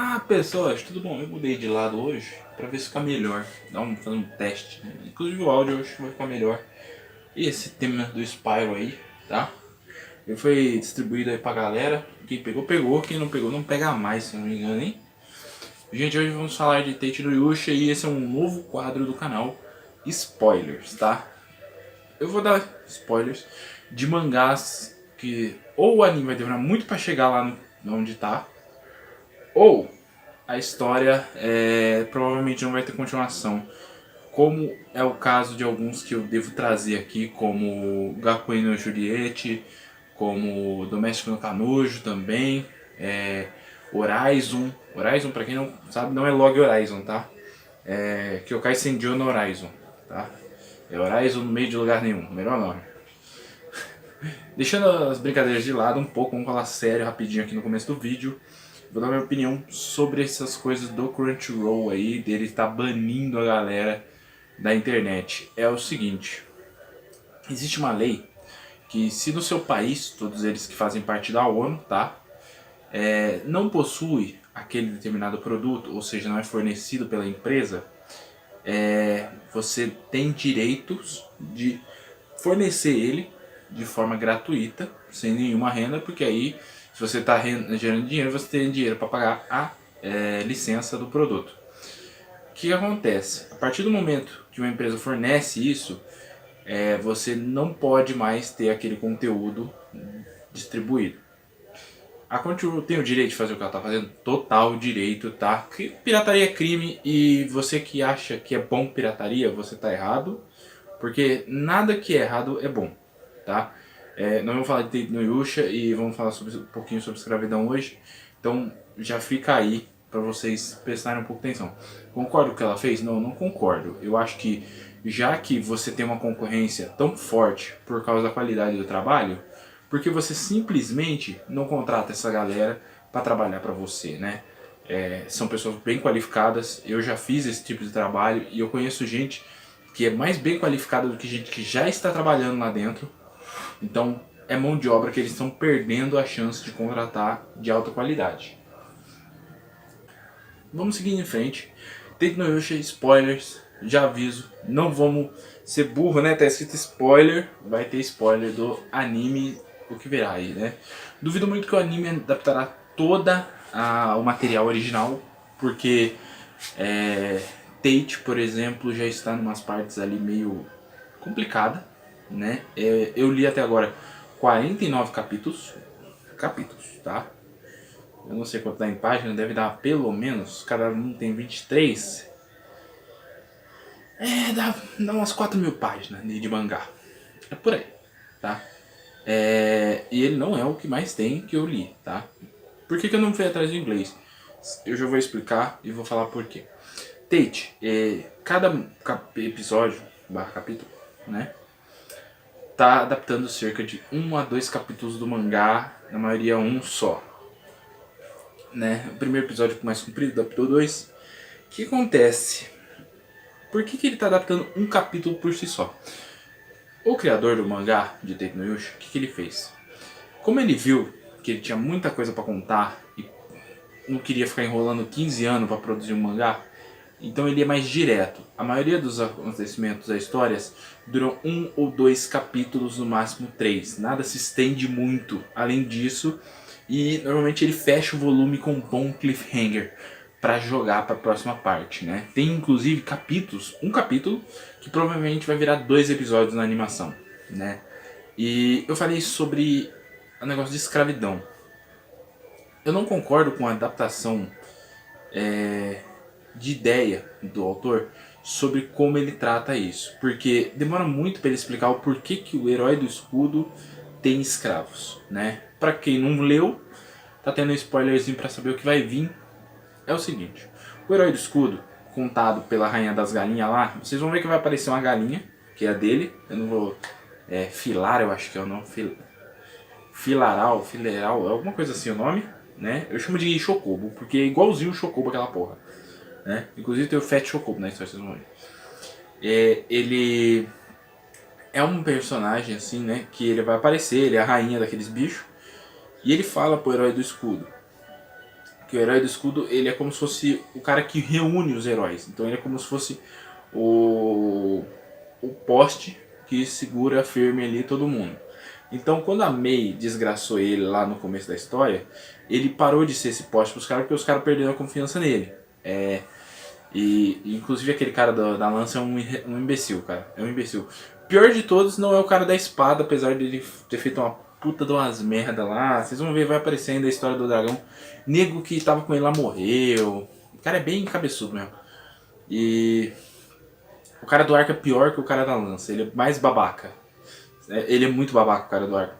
Olá pessoas, tudo bom? Eu mudei de lado hoje para ver se fica melhor, fazer um teste, né? Inclusive o áudio hoje vai ficar melhor. E esse tema do Spyro aí, tá? Ele foi distribuído aí pra galera, quem pegou, pegou, quem não pegou, não pega mais, se não me engano, hein? Gente, hoje vamos falar de Tate no Yusha e esse é um novo quadro do canal, Spoilers, tá? Eu vou dar spoilers de mangás que ou o anime vai demorar muito pra chegar lá onde tá, ou a história provavelmente não vai ter continuação. Como é o caso de alguns que eu devo trazer aqui, como Gakuen no Juliette, como Doméstico no Kanojo também, Horizon. Horizon, pra quem não sabe, não é Log Horizon, tá? É Kyokai Senju no Horizon, tá? É Horizon no meio de lugar nenhum, melhor nome. Deixando as brincadeiras de lado um pouco, vamos falar sério rapidinho aqui no começo do vídeo. Vou dar minha opinião sobre essas coisas do Crunchyroll aí, dele estar banindo a galera da internet. É o seguinte, existe uma lei que se no seu país, todos eles que fazem parte da ONU, tá? Não possui aquele determinado produto, ou seja, não é fornecido pela empresa, você tem direitos de fornecer ele de forma gratuita, sem nenhuma renda, porque aí, se você está gerando dinheiro, você tem dinheiro para pagar a licença do produto. O que acontece? A partir do momento que uma empresa fornece isso, você não pode mais ter aquele conteúdo distribuído. A Crunchyroll tem o direito de fazer o que ela está fazendo? Total direito, tá? Que pirataria é crime e você que acha que é bom pirataria, você está errado. Porque nada que é errado é bom, tá? Nós vamos falar de Tate no Yusha e vamos falar um pouquinho sobre escravidão hoje. Então já fica aí para vocês prestarem um pouco de atenção. Concordo com o que ela fez? Não, não concordo. Eu acho que já que você tem uma concorrência tão forte por causa da qualidade do trabalho, porque você simplesmente não contrata essa galera para trabalhar para você, né? São pessoas bem qualificadas, eu já fiz esse tipo de trabalho e eu conheço gente que é mais bem qualificada do que gente que já está trabalhando lá dentro. Então é mão de obra que eles estão perdendo a chance de contratar de alta qualidade. Vamos seguir em frente. Tate no Yusha, spoilers, já aviso, não vamos ser burro, né? Tá escrito spoiler, vai ter spoiler do anime, o que virá aí, né? Duvido muito que o anime adaptará toda o material original, porque Tate, por exemplo, já está em umas partes ali meio complicada, né? Eu li até agora 49 capítulos, tá? Eu não sei quanto dá em página, deve dar pelo menos, cada um tem 23. Dá umas 4.000 páginas de mangá. É por aí, tá? E ele não é o que mais tem que eu li, tá? Por que eu não fui atrás do inglês? Eu já vou explicar e vou falar por quê. Tate, cada episódio, barra capítulo, né? Tá adaptando cerca de 1 a 2 capítulos do mangá, na maioria um só. Né? O primeiro episódio mais comprido, adaptou 2. O que acontece? Por que ele está adaptando um capítulo por si só? O criador do mangá de Tate no Yusha, o que ele fez? Como ele viu que ele tinha muita coisa para contar e não queria ficar enrolando 15 anos para produzir um mangá, então ele é mais direto. A maioria dos acontecimentos das histórias duram 1 ou 2 capítulos, no máximo 3. Nada se estende muito além disso. E normalmente ele fecha o volume com um bom cliffhanger para jogar para a próxima parte, né? Tem inclusive capítulos, um capítulo que provavelmente vai virar 2 episódios na animação, né? E eu falei sobre o negócio de escravidão. Eu não concordo com a adaptação de ideia do autor sobre como ele trata isso, porque demora muito para ele explicar o porquê que o herói do escudo tem escravos, né? Para quem não leu, tá tendo um spoilerzinho para saber o que vai vir. É o seguinte, o herói do escudo, contado pela rainha das galinhas lá, vocês vão ver que vai aparecer uma galinha, que é a dele, eu não vou... Filar, eu acho que é o nome, Fileral, alguma coisa assim o nome, né? Eu chamo de Chocobo, porque é igualzinho o Chocobo aquela porra, né? Inclusive tem o Fat Chocobo na história, vocês vão ver. Ele é um personagem assim, né? Que ele vai aparecer, ele é a rainha daqueles bichos, e ele fala pro herói do escudo Que o herói do escudo, ele é como se fosse o cara que reúne os heróis. Então ele é como se fosse o, o poste que segura firme ali todo mundo. Então quando a May desgraçou ele lá no começo da história, ele parou de ser esse poste pros caras porque os caras perderam a confiança nele. E inclusive aquele cara da lança é um imbecil, cara. É um imbecil. Pior de todos não é o cara da espada, apesar de ele ter feito uma puta de umas merda lá. Vocês vão ver, vai aparecendo a história do dragão. Nego que tava com ele lá morreu. O cara é bem cabeçudo mesmo. E o cara do arco é pior que o cara da lança. Ele é mais babaca. Ele é muito babaca, o cara do arco.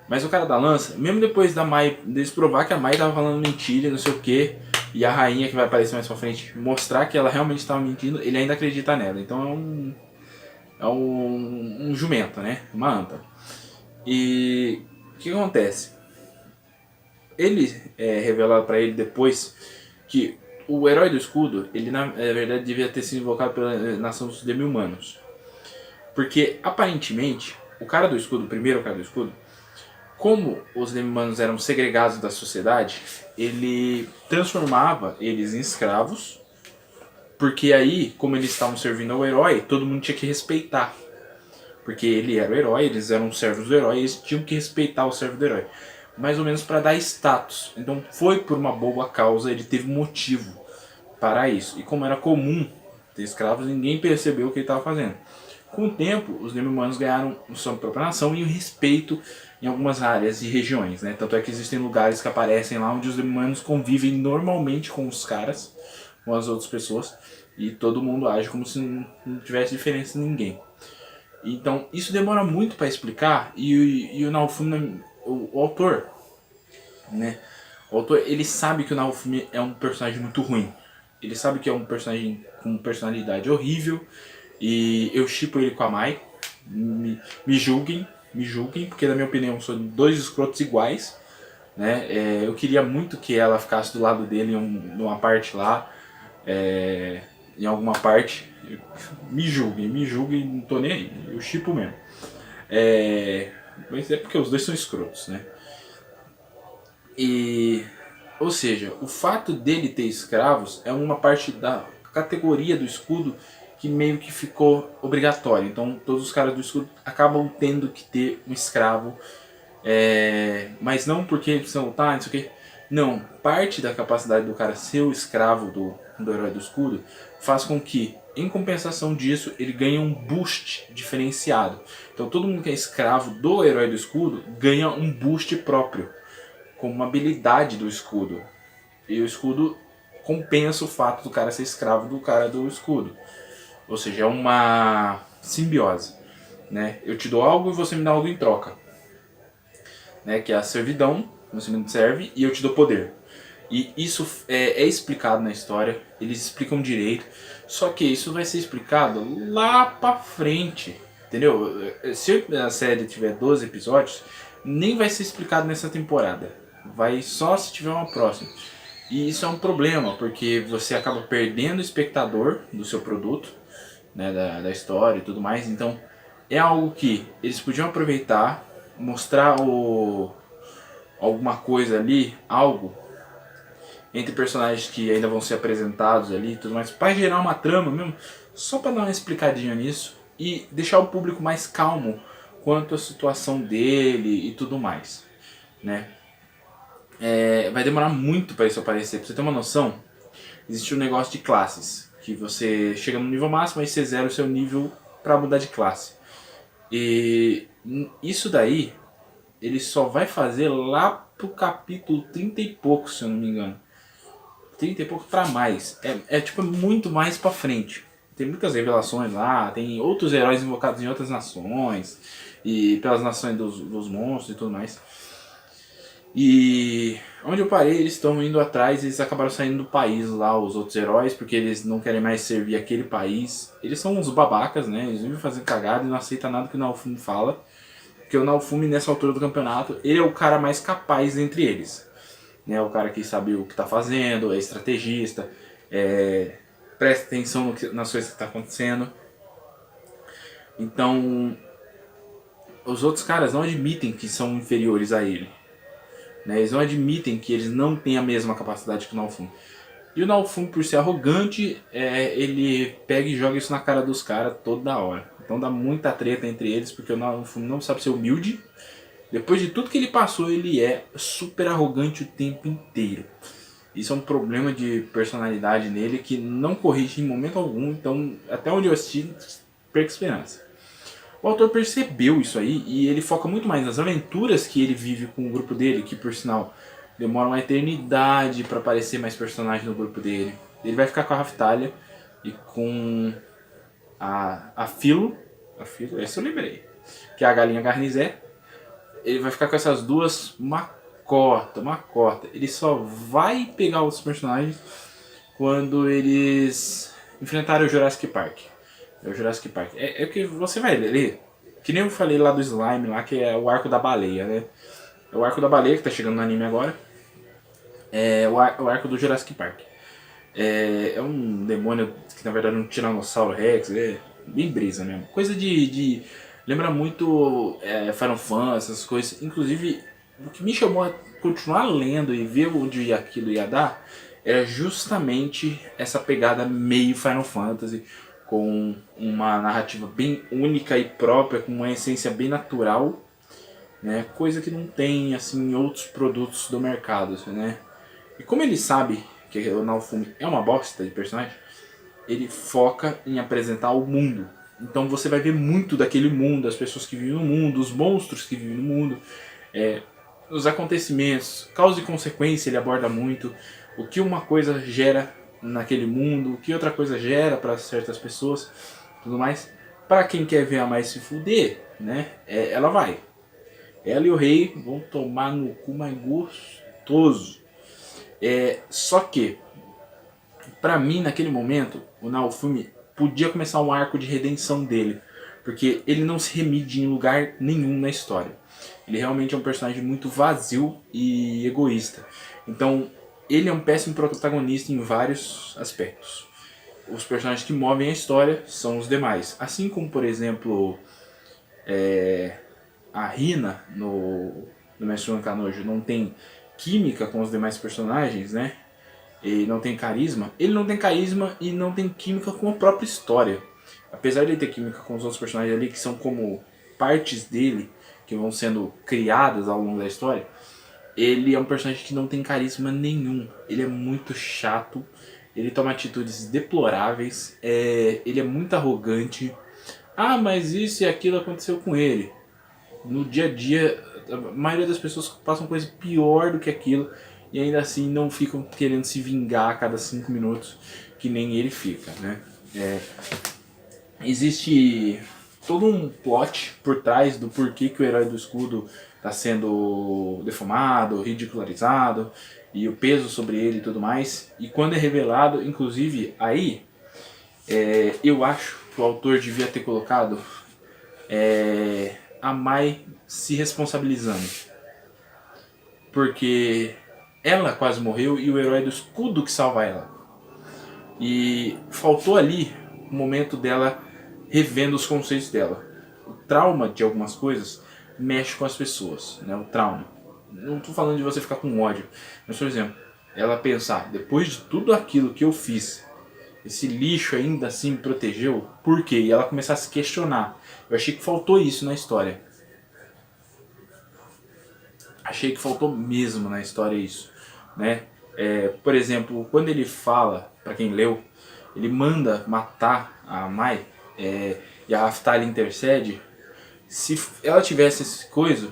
Mas o cara da lança, mesmo depois da Mai, deles provar que a Mai tava falando mentira, não sei o que, e a rainha que vai aparecer mais pra frente mostrar que ela realmente estava mentindo, ele ainda acredita nela. Então é um jumento, né? Uma anta. E o que acontece? Ele é revelado pra ele depois que o herói do escudo, ele na verdade devia ter sido invocado pela nação dos demi-humanos. Porque aparentemente, o cara do escudo, o primeiro cara do escudo, como os demi-humanos eram segregados da sociedade, ele transformava eles em escravos, porque aí, como eles estavam servindo ao herói, todo mundo tinha que respeitar. Porque ele era o herói, eles eram servos do herói, eles tinham que respeitar o servo do herói. Mais ou menos para dar status. Então foi por uma boa causa, ele teve motivo para isso. E como era comum ter escravos, ninguém percebeu o que ele estava fazendo. Com o tempo, os demi-humanos ganharam sua própria nação e o respeito em algumas áreas e regiões, né? Tanto é que existem lugares que aparecem lá onde os demi-humanos convivem normalmente com os caras, com as outras pessoas, e todo mundo age como se não tivesse diferença em ninguém. Então, isso demora muito para explicar, e o Naofumi, o autor, né? O autor, ele sabe que o Naofumi é um personagem muito ruim. Ele sabe que é um personagem com personalidade horrível, e eu shippo ele com a Mai. Me julguem, porque na minha opinião são dois escrotos iguais, né? Eu queria muito que ela ficasse do lado dele numa parte lá, em alguma parte. Me julguem, não tô nem aí, eu shippo mesmo. Mas é porque os dois são escrotos, né? Ou seja, o fato dele ter escravos é uma parte da categoria do escudo que meio que ficou obrigatório. Então todos os caras do escudo acabam tendo que ter um escravo, mas não porque eles são não sei o que. Não, parte da capacidade do cara ser o escravo do herói do escudo faz com que, em compensação disso, ele ganhe um boost diferenciado. Então todo mundo que é escravo do herói do escudo ganha um boost próprio, como uma habilidade do escudo. E o escudo compensa o fato do cara ser escravo do cara do escudo. Ou seja, é uma simbiose, né? Eu te dou algo e você me dá algo em troca, né? Que é a servidão, você me serve e eu te dou poder. E isso é explicado na história, eles explicam direito, só que isso vai ser explicado lá pra frente, entendeu? Se a série tiver 12 episódios, nem vai ser explicado nessa temporada, vai só se tiver uma próxima. E isso é um problema, porque você acaba perdendo o espectador do seu produto, né, da história e tudo mais. Então é algo que eles podiam aproveitar, mostrar alguma coisa ali, algo entre personagens que ainda vão ser apresentados ali e tudo mais, para gerar uma trama mesmo, só para dar uma explicadinha nisso e deixar o público mais calmo quanto à situação dele e tudo mais, né? Vai demorar muito para isso aparecer. Pra você ter uma noção, existe um negócio de classes, que você chega no nível máximo e você zera o seu nível para mudar de classe. E isso daí, ele só vai fazer lá pro capítulo 30 e pouco, se eu não me engano. 30 e pouco pra mais. Tipo muito mais pra frente. Tem muitas revelações lá, tem outros heróis invocados em outras nações, e pelas nações dos monstros e tudo mais. E onde eu parei, eles estão indo atrás, eles acabaram saindo do país lá, os outros heróis, porque eles não querem mais servir aquele país. Eles são uns babacas, né? Eles vivem fazendo cagada e não aceitam nada que o Naofumi fala. Porque o Naofumi, nessa altura do campeonato, ele é o cara mais capaz entre eles. Né? O cara que sabe o que tá fazendo, é estrategista, presta atenção nas coisas que tá acontecendo. Então, os outros caras não admitem que são inferiores a ele. né? Eles não admitem que eles não têm a mesma capacidade que o Naofumi. E o Naofumi, por ser arrogante, ele pega e joga isso na cara dos caras toda hora. Então dá muita treta entre eles, porque o Naofumi não sabe ser humilde. Depois de tudo que ele passou, ele é super arrogante o tempo inteiro. Isso é um problema de personalidade nele que não corrige em momento algum. Então, até onde eu assisti, perco esperança. O autor percebeu isso aí e ele foca muito mais nas aventuras que ele vive com o grupo dele, que por sinal demora uma eternidade para aparecer mais personagens no grupo dele. Ele vai ficar com a Raftalia e com a Filo, essa eu lembrei, que é a galinha Garnizé. Ele vai ficar com essas duas uma cota. Ele só vai pegar os personagens quando eles enfrentarem o Jurassic Park. É o Jurassic Park. É que você vai ler, que nem eu falei lá do Slime, lá, que é o arco da baleia, né? É o arco da baleia que tá chegando no anime agora. É o arco do Jurassic Park. É um demônio que na verdade é um Tiranossauro Rex, é bem brisa mesmo. Coisa de lembra muito Final Fantasy, essas coisas. Inclusive, o que me chamou a continuar lendo e ver onde aquilo ia dar era justamente essa pegada meio Final Fantasy, com uma narrativa bem única e própria, com uma essência bem natural, né? Coisa que não tem assim em outros produtos do mercado, né? E como ele sabe que o Naofumi é uma bosta de personagem, ele foca em apresentar o mundo. Então você vai ver muito daquele mundo, as pessoas que vivem no mundo, os monstros que vivem no mundo, os acontecimentos, causa e consequência ele aborda muito, o que uma coisa gera naquele mundo, o que outra coisa gera para certas pessoas, tudo mais. Para quem quer ver a mais se fuder, né? Ela vai. Ela e o rei vão tomar no cu mais gostoso. Só que, pra mim, naquele momento, o Naofumi podia começar um arco de redenção dele. Porque ele não se remide em lugar nenhum na história. Ele realmente é um personagem muito vazio e egoísta. Então, ele é um péssimo protagonista em vários aspectos. Os personagens que movem a história são os demais. Assim como, por exemplo, a Rina no Mestre Kanojo não tem química com os demais personagens, né? Ele não tem carisma. Ele não tem carisma e não tem química com a própria história. Apesar de ele ter química com os outros personagens ali, que são como partes dele, que vão sendo criadas ao longo da história, ele é um personagem que não tem carisma nenhum. Ele é muito chato, ele toma atitudes deploráveis, ele é muito arrogante. Ah, mas isso e aquilo aconteceu com ele. No dia a dia, a maioria das pessoas passam coisa pior do que aquilo e ainda assim não ficam querendo se vingar a cada 5 minutos, que nem ele fica, né? Existe todo um plot por trás do porquê que o herói do escudo está sendo defamado, ridicularizado e o peso sobre ele e tudo mais. E quando é revelado, inclusive aí, eu acho que o autor devia ter colocado a Mai se responsabilizando. Porque ela quase morreu e o herói do escudo que salva ela. E faltou ali o momento dela revendo os conceitos dela. O trauma de algumas coisas mexe com as pessoas, né? O trauma. Não estou falando de você ficar com ódio, mas por exemplo, ela pensar, depois de tudo aquilo que eu fiz, esse lixo ainda assim me protegeu, por quê? E ela começar a se questionar. Eu achei que faltou isso na história. Achei que faltou mesmo na história isso, né? Por exemplo, quando ele fala, para quem leu, ele manda matar a Mai, e a Raftalia intercede. Se ela tivesse esse coisa,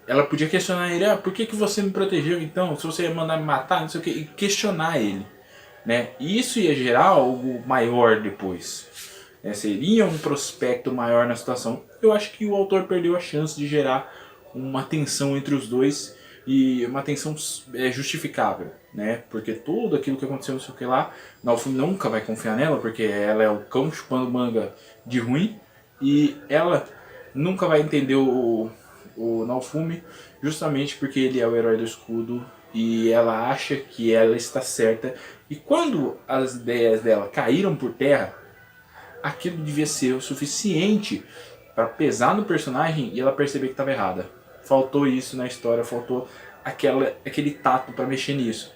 ela podia questionar ele, por que você me protegeu então? Se você ia mandar me matar, não sei o que, e questionar ele, né? E isso ia gerar algo maior depois. Seria um prospecto maior na situação. Eu acho que o autor perdeu a chance de gerar uma tensão entre os dois e uma tensão justificável, né? Porque tudo aquilo que aconteceu, não sei o que lá, Naofumi nunca vai confiar nela, porque ela é o cão chupando manga de ruim, e ela nunca vai entender o Naofumi, justamente porque ele é o herói do escudo e ela acha que ela está certa. E quando as ideias dela caíram por terra, aquilo devia ser o suficiente para pesar no personagem e ela perceber que estava errada. faltou isso na história, faltou aquele tato pra mexer nisso.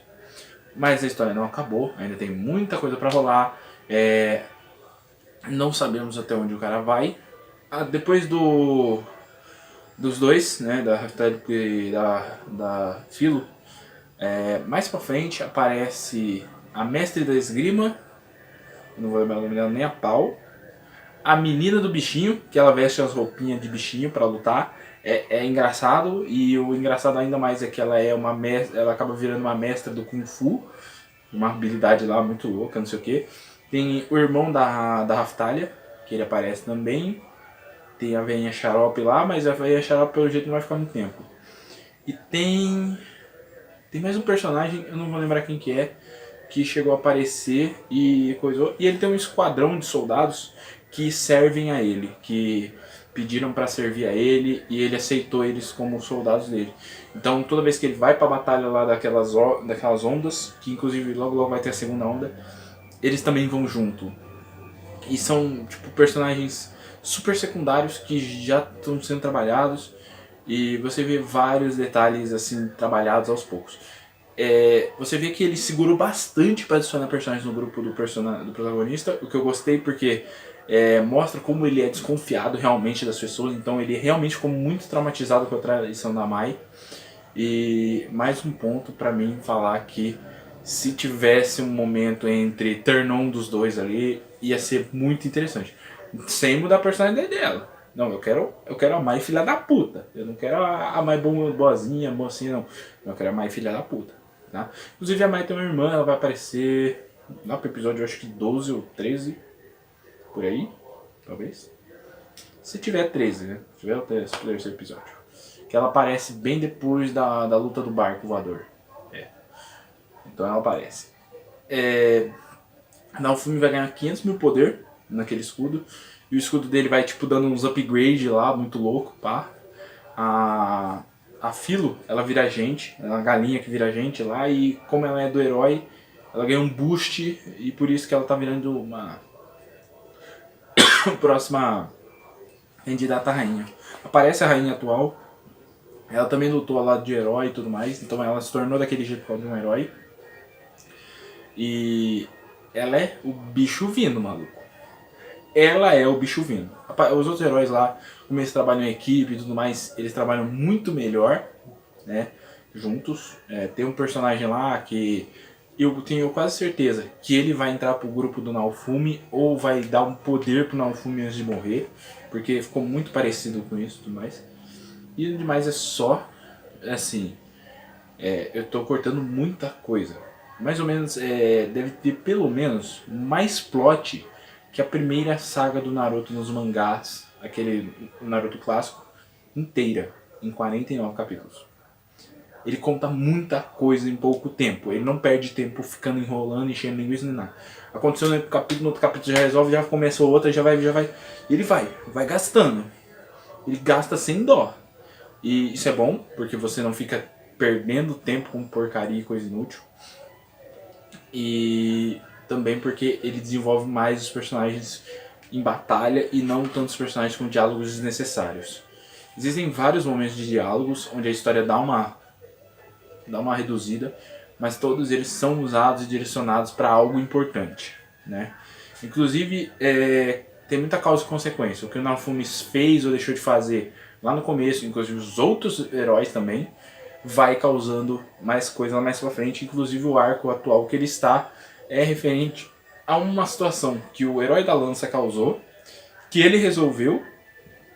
Mas a história não acabou, ainda tem muita coisa pra rolar. Não sabemos até onde o cara vai. Depois dos dois, né, da Raftalia e da Filo, mais pra frente aparece a mestre da esgrima, não vou lembrar o nome dela nem a pau, a menina do bichinho, que ela veste as roupinhas de bichinho pra lutar. É engraçado, e o engraçado ainda mais é que ela ela acaba virando uma mestra do Kung Fu, uma habilidade lá muito louca, não sei o que. Tem o irmão da Raftalia, que ele aparece também. Tem a veinha Xarope lá, mas a veinha Xarope pelo jeito não vai ficar muito tempo. E tem mais um personagem, eu não vou lembrar quem que é, que chegou a aparecer e coisou. E ele tem um esquadrão de soldados que servem a ele, que pediram para servir a ele e ele aceitou eles como soldados dele. Então toda vez que ele vai pra batalha lá daquelas ondas, que inclusive logo logo vai ter a segunda onda, eles também vão junto. E são tipo personagens super secundários que já estão sendo trabalhados e você vê vários detalhes assim trabalhados aos poucos. Você vê que ele segurou bastante para adicionar personagens no grupo do protagonista, o que eu gostei porque mostra como ele é desconfiado realmente das pessoas, então ele realmente ficou muito traumatizado com a traição da Mai. E mais um ponto para mim falar que se tivesse um momento entre turn-on dos dois ali, ia ser muito interessante. Sem mudar a personalidade dela. Não, eu quero a Mai filha da puta. Eu não quero a Mai boazinha, mocinha, não. Eu quero a Mai filha da puta. Tá? Inclusive a Mai tem uma irmã, ela vai aparecer lá pro episódio, eu acho que 12 ou 13. Por aí, talvez. Se tiver 13, né? Se tiver o terceiro episódio. Que ela aparece bem depois da luta do barco voador. Então ela aparece. Naofumi vai ganhar 500 mil poder naquele escudo. E o escudo dele vai tipo dando uns upgrade lá, muito louco, pá. A Filo, ela vira gente, ela é uma galinha que vira gente lá. E como ela é do herói, ela ganha um boost. E por isso que ela tá virando uma próxima candidata a rainha. Aparece a rainha atual. Ela também lutou ao lado de herói e tudo mais. Então ela se tornou daquele jeito como um herói. E ela é o bicho vindo, maluco. Ela é o bicho vindo. Os outros heróis lá, como eles trabalham em equipe e tudo mais, eles trabalham muito melhor, né? Juntos. Tem um personagem lá que eu tenho quase certeza que ele vai entrar pro grupo do Naofumi ou vai dar um poder pro Naofumi antes de morrer, porque ficou muito parecido com isso e tudo mais. E o demais é só, assim, eu tô cortando muita coisa. Mais ou menos, deve ter pelo menos mais plot que a primeira saga do Naruto nos mangás, aquele Naruto clássico, inteira, em 49 capítulos. Ele conta muita coisa em pouco tempo. Ele não perde tempo ficando enrolando, enchendo linguiça nem nada. Aconteceu no outro capítulo já resolve, já começou outra, já vai. E ele vai gastando. Ele gasta sem dó. E isso é bom, porque você não fica perdendo tempo com porcaria e coisa inútil. E também porque ele desenvolve mais os personagens em batalha e não tantos personagens com diálogos desnecessários. Existem vários momentos de diálogos onde a história dá uma reduzida, mas todos eles são usados e direcionados para algo importante, né? Inclusive, tem muita causa e consequência. O que o Naofumi fez ou deixou de fazer lá no começo, inclusive os outros heróis também, vai causando mais coisa lá mais pra frente. Inclusive o arco atual que ele está é referente a uma situação que o herói da lança causou, que ele resolveu,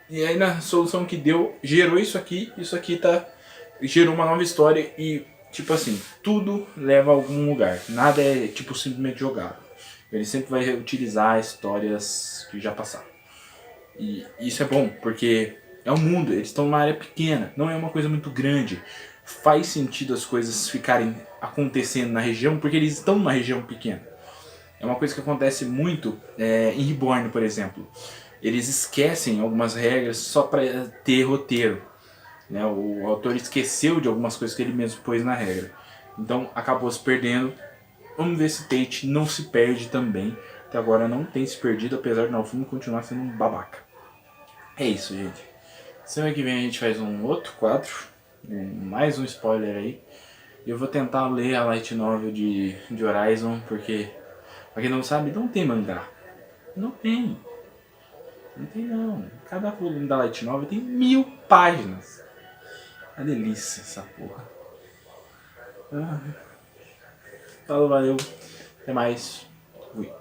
e aí na solução que deu, gerou isso aqui gerou uma nova história e, tipo assim, tudo leva a algum lugar. Nada é, tipo, simplesmente jogado. Ele sempre vai reutilizar histórias que já passaram. E isso é bom, porque é um mundo, eles estão numa área pequena, não é uma coisa muito grande. Faz sentido as coisas ficarem acontecendo na região, porque eles estão numa região pequena. É uma coisa que acontece muito em Reborn, por exemplo. Eles esquecem algumas regras só para ter roteiro. Né? O autor esqueceu de algumas coisas que ele mesmo pôs na regra. Então acabou se perdendo. Vamos ver se Tate não se perde também. Até agora não tem se perdido, apesar de Naofumi continuar sendo um babaca. É isso, gente. Semana que vem a gente faz um outro quadro, mais um spoiler aí. Eu vou tentar ler a light novel de Horizon, porque, pra quem não sabe, não tem mangá. Não tem. Não tem não. Cada volume da light novel tem 1000 páginas. A delícia essa porra. Falou, valeu. Até mais. Fui.